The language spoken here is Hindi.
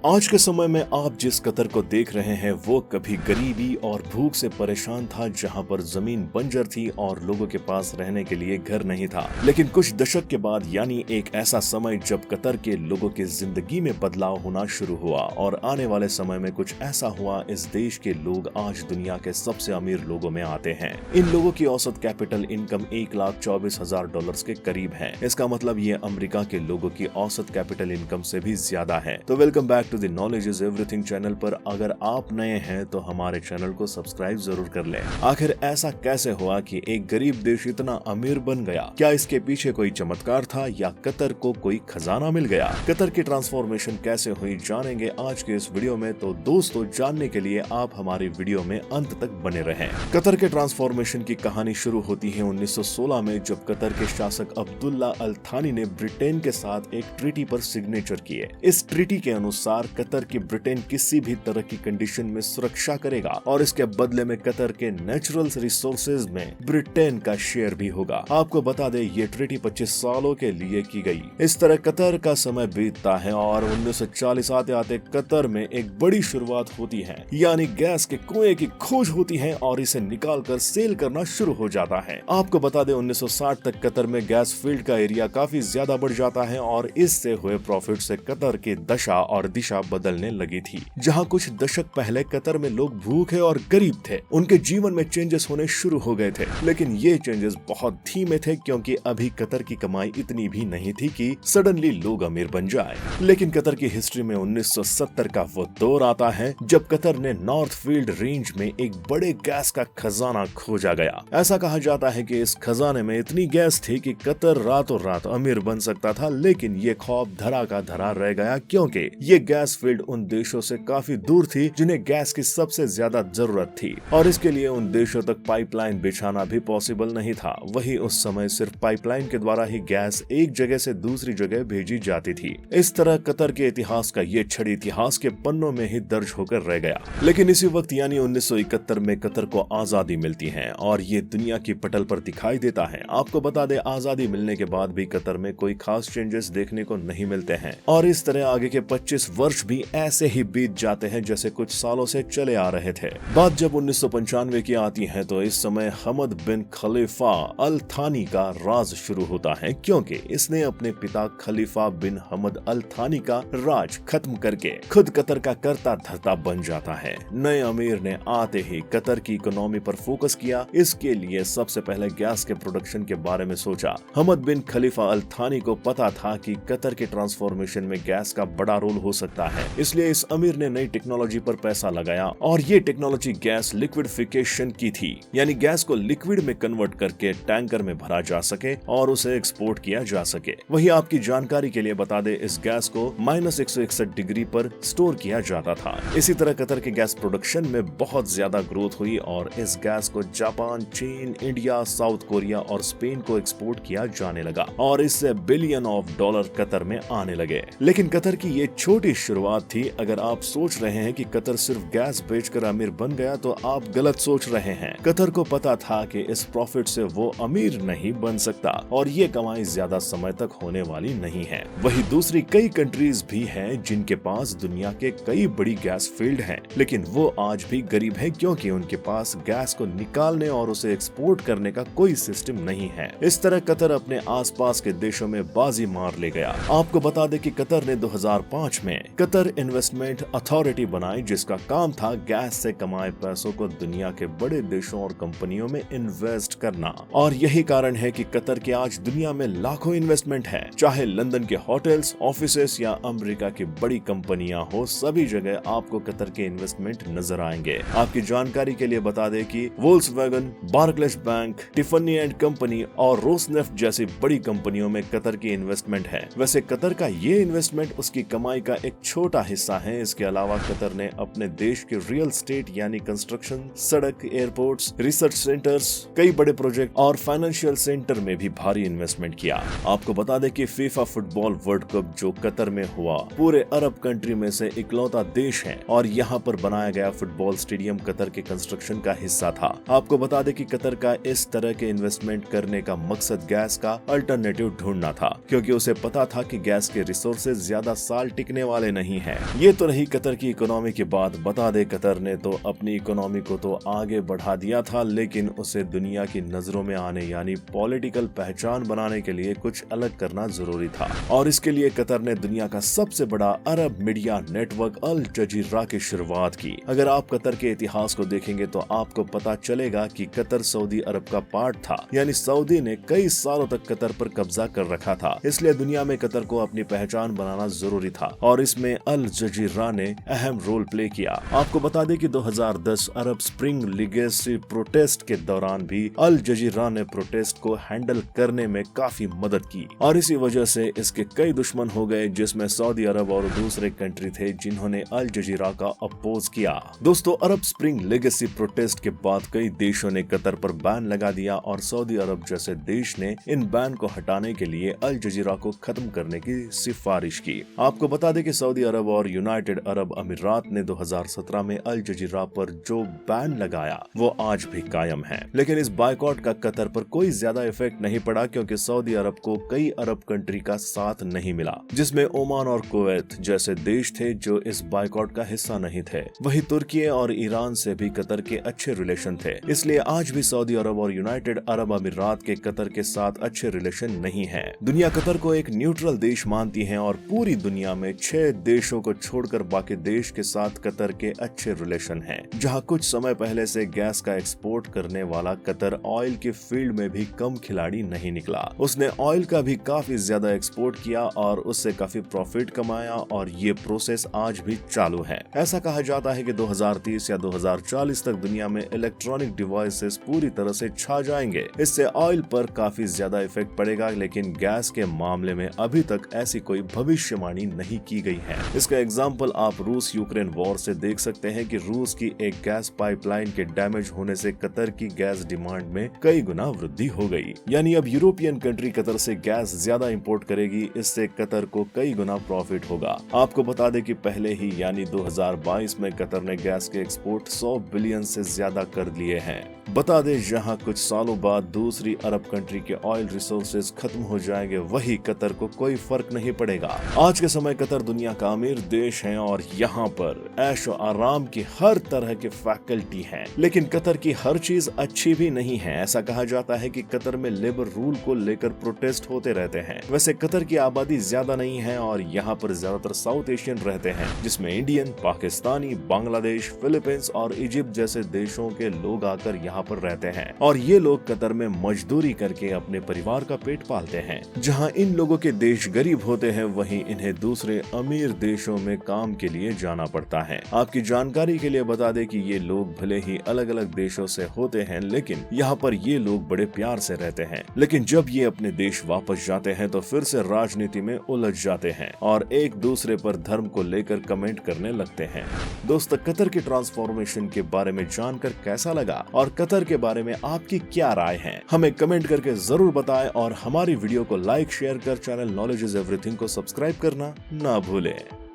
आज के समय में आप जिस कतर को देख रहे हैं वो कभी गरीबी और भूख से परेशान था, जहां पर जमीन बंजर थी और लोगों के पास रहने के लिए घर नहीं था। लेकिन कुछ दशक के बाद यानी एक ऐसा समय जब कतर के लोगों की जिंदगी में बदलाव होना शुरू हुआ और आने वाले समय में कुछ ऐसा हुआ, इस देश के लोग आज दुनिया के सबसे अमीर लोगों में आते हैं। इन लोगों की औसत कैपिटल इनकम $1,24,000 के करीब है। इसका मतलब ये अमेरिका के लोगों की औसत कैपिटल इनकम से भी ज्यादा है। तो welcome back to the knowledge is everything channel पर अगर आप नए हैं तो हमारे चैनल को सब्सक्राइब जरूर कर लें। आखिर ऐसा कैसे हुआ कि एक गरीब देश इतना अमीर बन गया? क्या इसके पीछे कोई चमत्कार था या कतर को कोई खजाना मिल गया? कतर की ट्रांसफॉर्मेशन कैसे हुई जानेंगे आज के इस वीडियो में। तो दोस्तों, जानने के लिए आप हमारी वीडियो में अंत तक बने रहें। कतर के ट्रांसफॉर्मेशन की कहानी शुरू होती है 1916 में, जब कतर के शासक अब्दुल्ला अल थानी ने ब्रिटेन के साथ एक ट्रीटी पर सिग्नेचर किए। इस ट्रीटी के अनुसार कतर की ब्रिटेन किसी भी तरह की कंडीशन में सुरक्षा करेगा और इसके बदले में कतर के नेचुरल रिसोर्सेज में ब्रिटेन का शेयर भी होगा। आपको बता दें, ये ट्रीटी 25 सालों के लिए की गई। इस तरह कतर का समय बीतता है और 1940 आते आते कतर में एक बड़ी शुरुआत होती है, यानी गैस के कुएं की खोज होती है और इसे निकालकर सेल करना शुरू हो जाता है। आपको बता दें, 1960 तक कतर में गैस फील्ड का एरिया काफी ज्यादा बढ़ जाता है और इससे हुए प्रॉफिट से कतर की दशा और दिशा बदलने लगी थी। जहां कुछ दशक पहले कतर में लोग भूखे और गरीब थे, उनके जीवन में चेंजेस होने शुरू हो गए थे। लेकिन ये चेंजेस बहुत धीमे थे, क्योंकि अभी कतर की कमाई इतनी भी नहीं थी कि सडनली लोग अमीर बन जाए। लेकिन कतर की हिस्ट्री में 1970 का वो दौर आता है जब कतर ने नॉर्थ फील्ड रेंज में एक बड़े गैस का खजाना खोजा गया। ऐसा कहा जाता है कि इस खजाने में इतनी गैस थी कि कतर रातों रात अमीर बन सकता था। लेकिन ये ख्वाब धरा का धरा रह गया, क्योंकि ये गैस फील्ड उन देशों से काफी दूर थी जिन्हें गैस की सबसे ज्यादा जरूरत थी और इसके लिए उन देशों तक पाइपलाइन बिछाना भी पॉसिबल नहीं था। वही उस समय सिर्फ पाइपलाइन के द्वारा ही गैस एक जगह से दूसरी जगह भेजी जाती थी। इस तरह कतर के इतिहास का ये क्षण इतिहास के पन्नों में ही दर्ज होकर रह गया। लेकिन इसी वक्त यानी 1971 में कतर को आजादी मिलती है और ये दुनिया की पटल पर दिखाई देता है। आपको बता दें, आजादी मिलने के बाद भी कतर में कोई खास चेंजेस देखने को नहीं मिलते हैं और इस तरह आगे के 25 वर्ष भी ऐसे ही बीत जाते हैं जैसे कुछ सालों से चले आ रहे थे। बात जब 1995 की आती है तो इस समय हमद बिन खलीफा अल थानी का राज शुरू होता है, क्योंकि इसने अपने पिता खलीफा बिन हमद अल थानी का राज खत्म करके खुद कतर का करता धरता बन जाता है। नए अमीर ने आते ही कतर की इकोनॉमी पर फोकस किया। इसके लिए सबसे पहले गैस के प्रोडक्शन के बारे में सोचा। हमद बिन खलीफा अल थानी को पता था कि कतर के ट्रांसफॉर्मेशन में गैस का बड़ा रोल हो सकता है, इसलिए इस अमीर ने नई टेक्नोलॉजी पर पैसा लगाया और ये टेक्नोलॉजी गैस लिक्विडिफिकेशन की थी, यानी गैस को लिक्विड में कन्वर्ट करके टैंकर में भरा जा सके और उसे एक्सपोर्ट किया जा सके। वही आपकी जानकारी के लिए बता दे, इस गैस को -161 डिग्री पर स्टोर किया जाता था। इसी तरह कतर के गैस प्रोडक्शन में बहुत ज्यादा ग्रोथ हुई और इस गैस को जापान, चीन, इंडिया, साउथ कोरिया और स्पेन को एक्सपोर्ट किया जाने लगा और इससे बिलियन ऑफ डॉलर कतर में आने लगे। लेकिन कतर की ये छोटी शुरुआत थी। अगर आप सोच रहे हैं कि कतर सिर्फ गैस बेचकर अमीर बन गया तो आप गलत सोच रहे हैं। कतर को पता था कि इस प्रॉफिट से वो अमीर नहीं बन सकता और ये कमाई ज्यादा समय तक होने वाली नहीं है। वही दूसरी कई कंट्रीज भी हैं जिनके पास दुनिया के कई बड़ी गैस फील्ड हैं, लेकिन वो आज भी गरीब है, क्योंकि उनके पास गैस को निकालने और उसे एक्सपोर्ट करने का कोई सिस्टम नहीं है। इस तरह कतर अपने आसपास के देशों में बाजी मार ले गया। आपको बता दें कि कतर ने 2005 में कतर इन्वेस्टमेंट अथॉरिटी बनाई, जिसका काम था गैस से कमाए पैसों को दुनिया के बड़े देशों और कंपनियों में इन्वेस्ट करना। और यही कारण है कि कतर के आज दुनिया में लाखों इन्वेस्टमेंट है। चाहे लंदन के होटल्स, ऑफिसेस या अमेरिका की बड़ी कंपनियां हो, सभी जगह आपको कतर के इन्वेस्टमेंट नजर आएंगे। आपकी जानकारी के लिए बता दें कि Volkswagen, Barclays bank, Tiffany and company और रोसनेफ्ट जैसी बड़ी कंपनियों में कतर की इन्वेस्टमेंट है। वैसे कतर का ये इन्वेस्टमेंट उसकी कमाई का एक छोटा हिस्सा है। इसके अलावा कतर ने अपने देश के रियल स्टेट यानी कंस्ट्रक्शन, सड़क, एयरपोर्ट्स, रिसर्च सेंटर्स, कई बड़े प्रोजेक्ट और फाइनेंशियल सेंटर में भी भारी इन्वेस्टमेंट किया। आपको बता दें कि फीफा फुटबॉल वर्ल्ड कप जो कतर में हुआ, पूरे अरब कंट्री में से इकलौता देश है और यहाँ पर बनाया गया फुटबॉल स्टेडियम कतर के कंस्ट्रक्शन का हिस्सा था। आपको बता दें कि कतर का इस तरह के इन्वेस्टमेंट करने का मकसद गैस का अल्टरनेटिव ढूंढना था, क्योंकि उसे पता था कि गैस के रिसोर्सेज ज्यादा साल टिकने वाले नहीं है। ये तो रही कतर की इकोनॉमी की बात। बता दे कतर ने तो अपनी इकोनॉमी को तो आगे बढ़ा दिया था, लेकिन उसे दुनिया की नजरों में आने यानी पॉलिटिकल पहचान बनाने के लिए कुछ अलग करना जरूरी था, और इसके लिए कतर ने दुनिया का सबसे बड़ा अरब मीडिया नेटवर्क अल जजीरा की शुरुआत की। अगर आप कतर के इतिहास को देखेंगे तो आपको पता चलेगा कि कतर सऊदी अरब का पार्ट था, यानी सऊदी ने कई सालों तक कतर पर कब्जा कर रखा था। इसलिए दुनिया में कतर को अपनी पहचान बनाना जरूरी था, और इसमें अल जजीरा ने अहम रोल प्ले किया। आपको बता दें कि 2010 अरब स्प्रिंग लीगेसी प्रोटेस्ट के दौरान भी अल जजीरा ने प्रोटेस्ट को हैंडल करने में काफी मदद की, और इसी वजह से इसके कई दुश्मन हो गए, जिसमें सऊदी अरब और दूसरे कंट्री थे जिन्होंने अल जजीरा का अपोज किया। दोस्तों, अरब स्प्रिंग लीगेसी प्रोटेस्ट के बाद कई देशों ने कतर पर बैन लगा दिया, और सऊदी अरब जैसे देश ने इन बैन को हटाने के लिए अल जजीरा को खत्म करने की सिफारिश की। आपको बता दें कि सऊदी अरब और यूनाइटेड अरब अमीरात ने 2017 में अल जजीरा पर जो बैन लगाया वो आज भी कायम है। लेकिन इस बायकॉट का कतर पर कोई ज्यादा इफेक्ट नहीं पड़ा, क्योंकि सऊदी अरब को कई अरब कंट्री का साथ नहीं मिला, जिसमें ओमान और कुवैत जैसे देश थे जो इस बायकॉट का हिस्सा नहीं थे। वही तुर्की और ईरान से भी कतर के अच्छे रिलेशन थे, इसलिए आज भी सऊदी अरब और यूनाइटेड अरब अमीरात के कतर के साथ अच्छे रिलेशन नहीं है। दुनिया कतर को एक न्यूट्रल देश मानती है, और पूरी दुनिया में 6 देशों को छोड़कर बाकी देश के साथ कतर के अच्छे रिलेशन हैं। जहां कुछ समय पहले से गैस का एक्सपोर्ट करने वाला कतर ऑयल के फील्ड में भी कम खिलाड़ी नहीं निकला। उसने ऑयल का भी काफी ज्यादा एक्सपोर्ट किया और उससे काफी प्रॉफिट कमाया, और ये प्रोसेस आज भी चालू है। ऐसा कहा जाता है कि 2030 या 2040 तक दुनिया में इलेक्ट्रॉनिक डिवाइसेस पूरी तरह से छा जाएंगे। इससे ऑयल पर काफी ज्यादा इफेक्ट पड़ेगा, लेकिन गैस के मामले में अभी तक ऐसी कोई भविष्यवाणी नहीं की गई है। इसका एग्जाम्पल आप रूस यूक्रेन वॉर से देख सकते हैं कि रूस की एक गैस पाइपलाइन के डैमेज होने से कतर की गैस डिमांड में कई गुना वृद्धि हो गई। यानी अब यूरोपियन कंट्री कतर से गैस ज्यादा इंपोर्ट करेगी, इससे कतर को कई गुना प्रॉफिट होगा। आपको बता दें कि पहले ही यानी 2022 में कतर ने गैस के एक्सपोर्ट 100 बिलियन से ज्यादा कर लिए हैं। बता दें, जहां कुछ सालों बाद दूसरी अरब कंट्री के ऑयल रिसोर्सेज खत्म हो जाएंगे, वही कतर को कोई फर्क नहीं पड़ेगा। आज के समय कतर दुनिया का अमीर देश है, और यहाँ पर ऐशो आराम की हर तरह की फैकल्टी है। लेकिन कतर की हर चीज अच्छी भी नहीं है। ऐसा कहा जाता है कि कतर में लेबर रूल को लेकर प्रोटेस्ट होते रहते हैं। वैसे कतर की आबादी ज्यादा नहीं है, और यहाँ पर ज्यादातर साउथ एशियन रहते हैं, जिसमें इंडियन, पाकिस्तानी, बांग्लादेश, फिलीपींस और इजिप्ट जैसे देशों के लोग आकर यहाँ पर रहते हैं, और ये लोग कतर में मजदूरी करके अपने परिवार का पेट पालते हैं। जहाँ इन लोगों के देश गरीब होते हैं, वहीं इन्हें दूसरे अमीर देशों में काम के लिए जाना पड़ता है। आपकी जानकारी के लिए बता दें कि ये लोग भले ही अलग अलग देशों से होते हैं, लेकिन यहाँ पर ये लोग बड़े प्यार से रहते हैं। लेकिन जब ये अपने देश वापस जाते हैं तो फिर से राजनीति में उलझ जाते हैं, और एक दूसरे पर धर्म को लेकर कमेंट करने लगते हैं। दोस्तों, कतर की ट्रांसफॉर्मेशन के बारे में जानकर कैसा लगा, और कतर के बारे में आपकी क्या राय है, हमें कमेंट करके जरूर बताएं, और हमारी वीडियो को लाइक शेयर कर चैनल नॉलेज इज एवरीथिंग को सब्सक्राइब करना ना भूलें।